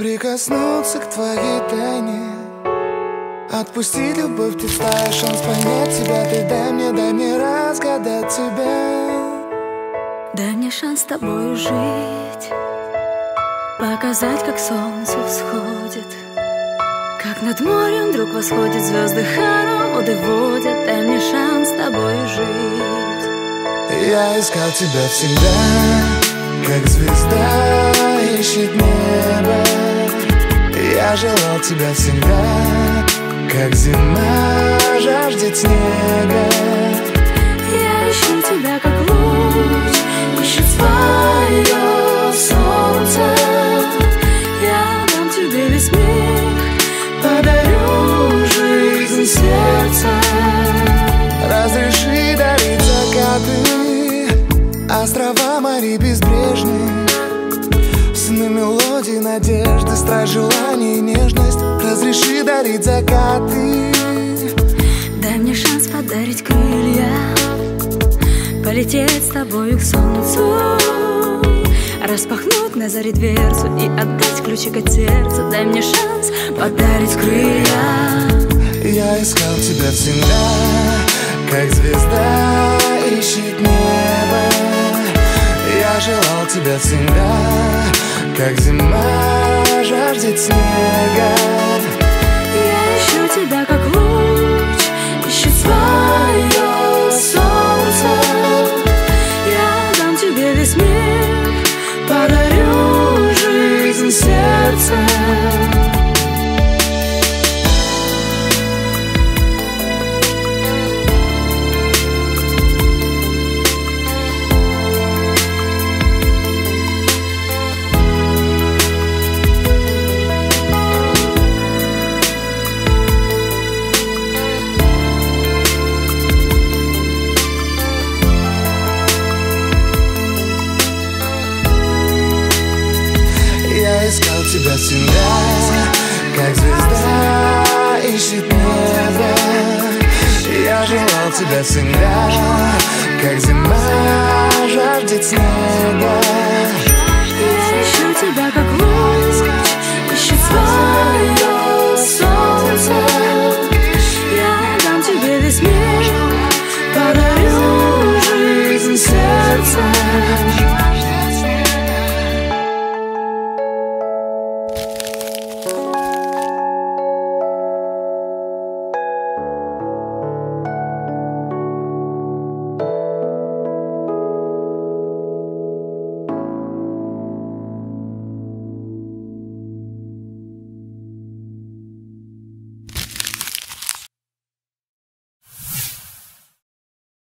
Прикоснуться к твоей тайне, отпустить любовь, ты ставишь шанс понять тебя. Ты дай мне разгадать тебя. Дай мне шанс с тобою жить, показать, как солнце всходит, как над морем вдруг восходят звезды, хороводы водят. Дай мне шанс с тобою жить. Я искал тебя всегда, как звезда ищет небо. Я желал тебя всегда, как зима жаждет снега. Я ищу тебя, как луч ищет свое солнце. Я дам тебе весь мир, подарю жизнь сердца. Разреши дарить закаты, острова, моря безбрежные, сны, мелодии, надежды, страсть, желание и нежность. Разреши дарить закаты. Дай мне шанс подарить крылья, полететь с тобою к солнцу, распахнуть на заре дверцу и отдать ключик от сердца. Дай мне шанс подарить крылья. Я искал тебя всегда, как звезда ищет небо. Я желал тебя всегда, как зима жаждет снега. Я ищу тебя, как луч ищет свое солнце. Я дам тебе весь мир, подарю жизнь сердца. Я искал тебя всегда, как звезда ищет небо. Я желал тебя всегда, как зима жаждет снега.